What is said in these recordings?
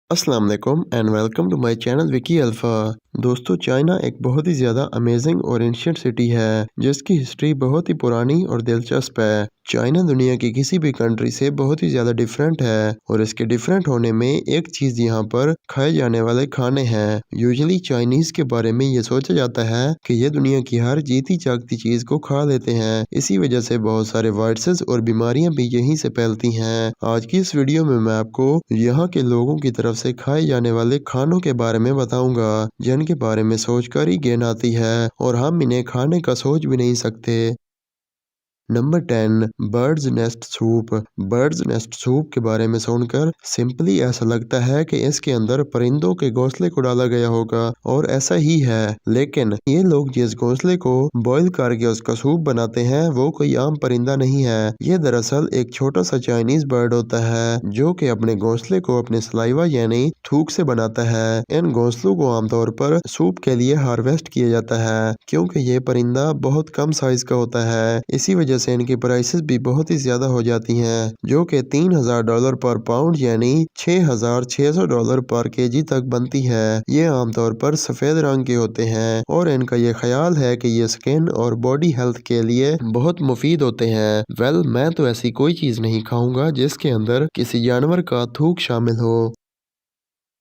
अस्सलाम वालेकुम and welcome to my channel Vicky Alpha. दोस्तों, चाइना एक बहुत ही ज़्यादा अमेजिंग और एंशिएंट सिटी है जिसकी हिस्ट्री बहुत ही पुरानी और दिलचस्प है। चाइना दुनिया की किसी भी कंट्री से बहुत ही ज़्यादा डिफरेंट है और इसके डिफरेंट होने में एक चीज़ यहाँ पर खाए जाने वाले खाने हैं। यूजुअली चाइनीज़ के बारे में ये सोचा जाता है कि ये दुनिया की हर जीती जागती चीज़ को खा लेते हैं। इसी वजह से बहुत सारे वायरसेस और बीमारियां भी यहीं से फैलती हैं। आज की इस वीडियो में मैं आपको यहाँ के लोगों की तरफ से खाए जाने वाले खानों के बारे में बताऊंगा जिनके बारे में सोचकर ही घिन आती है और हम इन्हें खाने का सोच भी नहीं सकते। Number 10, birds nest soup. Birds nest soup के बारे में सुनकर सिंपली ऐसा लगता है कि इसके अंदर परिंदों के घोंसले को डाला गया होगा और ऐसा ही है, लेकिन ये लोग जिस घोंसले को बॉईल करके उसका सूप बनाते हैं वो कोई आम परिंदा नहीं है। ये दरअसल एक छोटा सा चाइनीज बर्ड होता है जो कि अपने घोंसले को अपने सलाइवा यानी थूक से बनाता है। इन घोंसलों को आमतौर पर सूप के लिए हार्वेस्ट किया जाता है क्योंकि ये परिंदा बहुत कम साइज का होता है। इसी वजह से इनकी प्राइसेस भी बहुत ही ज्यादा हो जाती हैं, जो कि $3000 पर पाउंड यानी $6600 पर केजी तक बनती है। ये आमतौर पर सफेद रंग के होते हैं और इनका ये ख्याल है कि ये स्किन और बॉडी हेल्थ के लिए बहुत मुफीद होते हैं। मैं तो ऐसी कोई चीज नहीं खाऊंगा जिसके अंदर किसी जानवर का थूक शामिल हो।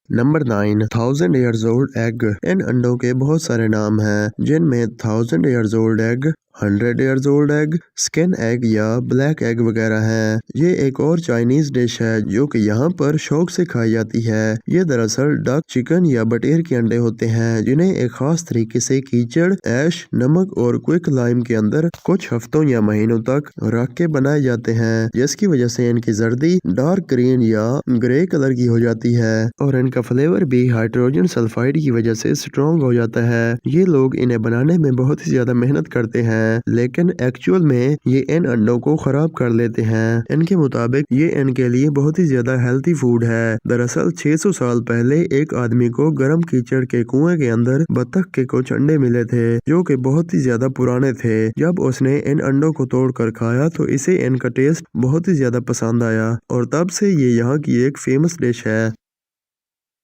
Number 9, 1000 years old egg. इन अंडों के बहुत सारे नाम हैं जिनमें 1000 years old egg, 100 years old egg, skin egg या ब्लैक एग वगैरह हैं। ये एक और चाइनीज डिश है जो कि यहाँ पर शौक से खाई जाती है। ये दरअसल डक, चिकन या बटेर के अंडे होते हैं जिन्हें एक खास तरीके से कीचड़, ऐश, नमक और क्विक लाइम के अंदर कुछ हफ्तों या महीनों तक रख के बनाए जाते हैं, जिसकी वजह से इनकी जर्दी डार्क ग्रीन या ग्रे कलर की हो जाती है और इनका फ्लेवर भी हाइड्रोजन सल्फाइड की वजह से स्ट्रॉन्ग हो जाता है। ये लोग इन्हें बनाने में बहुत ही ज्यादा मेहनत करते हैं, लेकिन एक्चुअल में ये इन अंडों को खराब कर लेते हैं। इनके मुताबिक ये इनके लिए बहुत ही ज्यादा हेल्थी फूड है। दरअसल 600 साल पहले एक आदमी को गर्म कीचड़ के कुएं के अंदर बतख के कुछ अंडे मिले थे जो कि बहुत ही ज्यादा पुराने थे। जब उसने इन अंडों को तोड़कर खाया तो इसे इनका टेस्ट बहुत ही ज्यादा पसंद आया और तब से ये यहाँ की एक फेमस डिश है।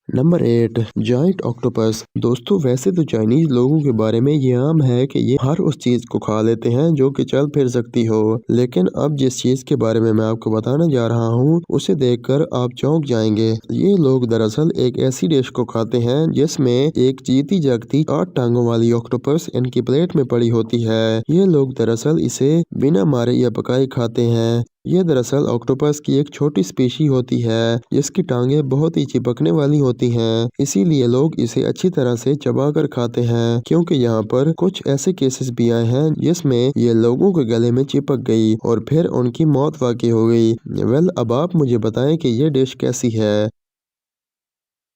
Number 8, giant octopus. दोस्तों, वैसे तो चाइनीज लोगों के बारे में ये आम है कि ये हर उस चीज को खा लेते हैं जो कि चल फिर सकती हो, लेकिन अब जिस चीज के बारे में मैं आपको बताने जा रहा हूँ उसे देखकर आप चौंक जाएंगे। ये लोग दरअसल एक ऐसी डिश को खाते हैं जिसमें एक जीती जागती 8 टांगों वाली ऑक्टोपस इनकी प्लेट में पड़ी होती है। ये लोग दरअसल इसे बिना मारे या पकाए खाते हैं। ये दरअसल ऑक्टोपस की एक छोटी स्पीशी होती है जिसकी टांगे बहुत ही चिपकने वाली होती हैं, इसीलिए लोग इसे अच्छी तरह से चबा कर खाते हैं क्योंकि यहाँ पर कुछ ऐसे केसेस भी आए हैं जिसमें ये लोगों के गले में चिपक गई और फिर उनकी मौत वाकई हो गई। अब आप मुझे बताएं कि ये डिश कैसी है।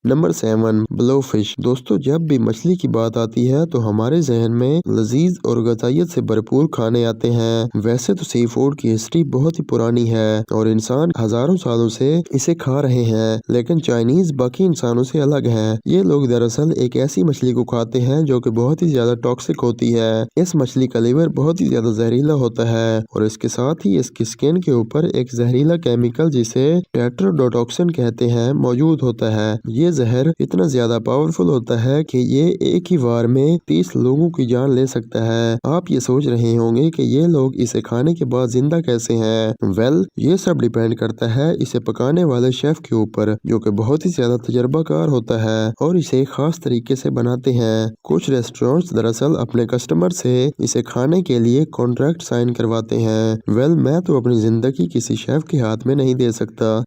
Number 7, blowfish. दोस्तों, जब भी मछली की बात आती है तो हमारे जहन में लजीज और गजाइत से भरपूर खाने आते हैं। वैसे तो सी फूड की हिस्ट्री बहुत ही पुरानी है और इंसान हजारों सालों से इसे खा रहे हैं, लेकिन चाइनीज बाकी इंसानों से अलग हैं। ये लोग दरअसल एक ऐसी मछली को खाते हैं जो कि बहुत ही ज्यादा टॉक्सिक होती है। इस मछली का लीवर बहुत ही ज्यादा जहरीला होता है और इसके साथ ही इसकी स्किन के ऊपर एक जहरीला केमिकल जिसे टेट्राडोटॉक्सिन कहते हैं मौजूद होता है। ये जहर इतना ज्यादा पावरफुल होता है कि ये एक ही बार में 30 लोगों की जान ले सकता है। आप ये सोच रहे होंगे कि ये लोग इसे खाने के बाद जिंदा कैसे हैं। ये सब डिपेंड करता है इसे पकाने वाले शेफ के ऊपर, जो कि बहुत ही ज्यादा तजर्बाकार होता है और इसे खास तरीके से बनाते हैं। कुछ रेस्टोरेंट्स दरअसल अपने कस्टमर से इसे खाने के लिए कॉन्ट्रैक्ट साइन करवाते हैं। मैं तो अपनी जिंदगी किसी शेफ के हाथ में नहीं दे सकता।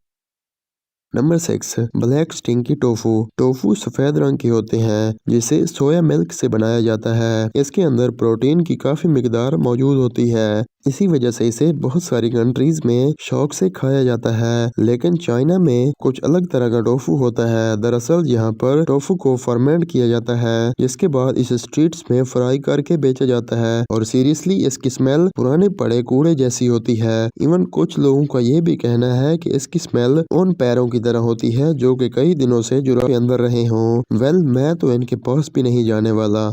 Number 6, black stinky tofu. Tofu सफेद रंग के होते हैं जिसे सोया मिल्क से बनाया जाता है। इसके अंदर प्रोटीन की काफी मिकदार मौजूद होती है, इसी वजह से इसे बहुत सारी कंट्रीज में शौक से खाया जाता है। लेकिन चाइना में कुछ अलग तरह का टोफू होता है। दरअसल यहाँ पर टोफू को फर्मेंट किया जाता है जिसके बाद इसे स्ट्रीट्स में फ्राई करके बेचा जाता है और सीरियसली इसकी स्मेल पुराने पड़े कूड़े जैसी होती है। इवन कुछ लोगों का ये भी कहना है कि इसकी स्मेल उन पैरों की तरह होती है जो कि कई दिनों से जुराफ के अंदर रहे हों। मैं तो इनके पास भी नहीं जाने वाला।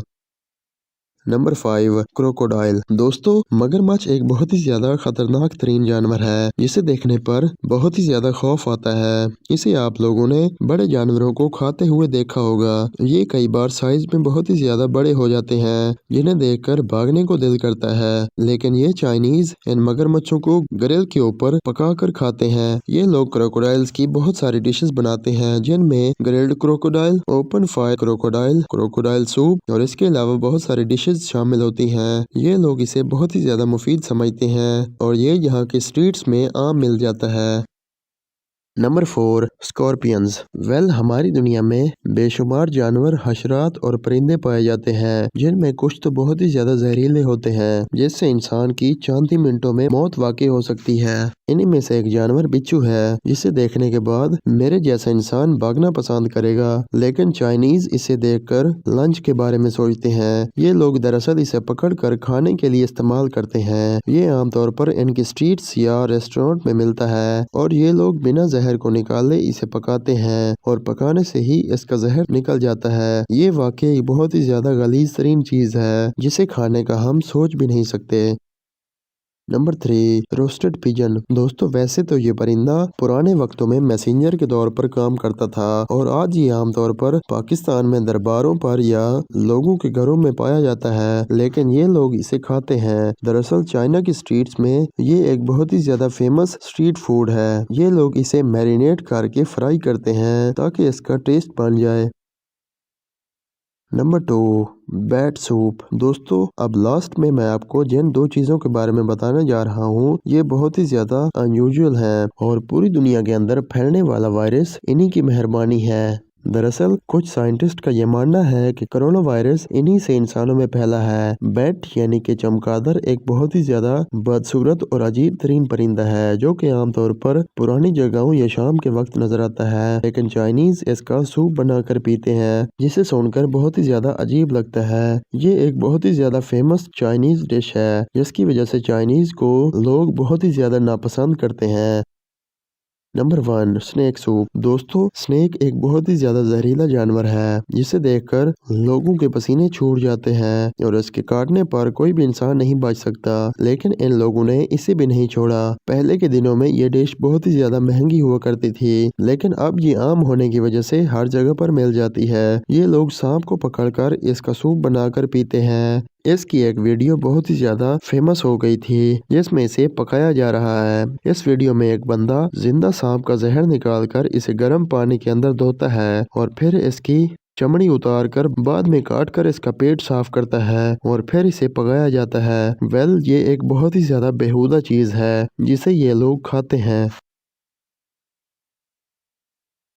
Number 5 crocodile. दोस्तों मगरमच्छ एक बहुत ही ज्यादा खतरनाक तरीन जानवर है जिसे देखने पर बहुत ही ज्यादा खौफ आता है। इसे आप लोगों ने बड़े जानवरों को खाते हुए देखा होगा। ये कई बार साइज में बहुत ही ज्यादा बड़े हो जाते हैं जिन्हें देखकर भागने को दिल करता है, लेकिन ये चाइनीज इन मगरमच्छों को ग्रिल के ऊपर पका कर खाते हैं। ये लोग क्रोकोडाइल्स की बहुत सारी डिशेस बनाते हैं जिनमें grilled crocodile, open fire crocodile, crocodile soup और इसके अलावा बहुत सारी डिशेस शामिल होती हैं। ये लोग इसे बहुत ही ज्यादा मुफीद समझते हैं और ये यहाँ के स्ट्रीट्स में आम मिल जाता है। Number 4 scorpions. हमारी दुनिया में बेशुमार जानवर, हशरात और परिंदे पाए जाते हैं जिनमें कुछ तो बहुत ही ज्यादा जहरीले होते हैं जिससे इंसान की चंद ही मिनटों में मौत वाकई हो सकती है। इन्हीं में से एक जानवर बिच्छू है जिसे देखने के बाद मेरे जैसा इंसान भागना पसंद करेगा, लेकिन चाइनीज इसे देखकर लंच के बारे में सोचते हैं। ये लोग दरअसल इसे पकड़कर खाने के लिए इस्तेमाल करते हैं। ये आमतौर पर इनकी स्ट्रीट्स या रेस्टोरेंट में मिलता है और ये लोग बिना जहर को निकाले इसे पकाते हैं और पकाने से ही इसका जहर निकल जाता है। ये वाकई बहुत ही ज्यादा गलीज तरीन चीज है जिसे खाने का हम सोच भी नहीं सकते। Number 3 roasted pigeon. दोस्तों वैसे तो ये परिंदा पुराने वक्तों में मैसेंजर के तौर पर काम करता था और आज ये आमतौर पर पाकिस्तान में दरबारों पर या लोगों के घरों में पाया जाता है, लेकिन ये लोग इसे खाते हैं। दरअसल चाइना की स्ट्रीट्स में ये एक बहुत ही ज्यादा फेमस स्ट्रीट फूड है। ये लोग इसे मैरिनेट करके फ्राई करते हैं ताकि इसका टेस्ट बन जाए। Number 2 bat soup. दोस्तों अब लास्ट में मैं आपको जिन दो चीजों के बारे में बताने जा रहा हूँ ये बहुत ही ज्यादा अनयूजुअल है और पूरी दुनिया के अंदर फैलने वाला वायरस इन्हीं की मेहरबानी है। दरअसल कुछ साइंटिस्ट का ये मानना है कि कोरोना वायरस इन्हीं से इंसानों में फैला है। बैट यानी कि चमगादड़ एक बहुत ही ज्यादा बदसूरत और अजीब तरीन परिंदा है जो कि आमतौर पर पुरानी जगहों या शाम के वक्त नजर आता है, लेकिन चाइनीज इसका सूप बनाकर पीते हैं जिसे सुनकर बहुत ही ज्यादा अजीब लगता है। ये एक बहुत ही ज्यादा फेमस चाइनीज डिश है जिसकी वजह से चाइनीज को लोग बहुत ही ज्यादा नापसंद करते हैं। Number 1 snake soup. दोस्तों स्नेक एक बहुत ही ज्यादा जहरीला जानवर है जिसे देखकर लोगों के पसीने छूट जाते हैं और इसके काटने पर कोई भी इंसान नहीं बच सकता, लेकिन इन लोगों ने इसे भी नहीं छोड़ा। पहले के दिनों में ये डिश बहुत ही ज्यादा महंगी हुआ करती थी, लेकिन अब ये आम होने की वजह से हर जगह पर मिल जाती है। ये लोग सांप को पकड़कर इसका सूप बनाकर पीते हैं। इसकी एक वीडियो बहुत ही ज्यादा फेमस हो गई थी जिसमें इसे पकाया जा रहा है। इस वीडियो में एक बंदा जिंदा सांप का जहर निकालकर इसे गर्म पानी के अंदर धोता है और फिर इसकी चमड़ी उतार कर बाद में काट कर इसका पेट साफ करता है और फिर इसे पकाया जाता है। ये एक बहुत ही ज्यादा बेहुदा चीज है जिसे ये लोग खाते हैं।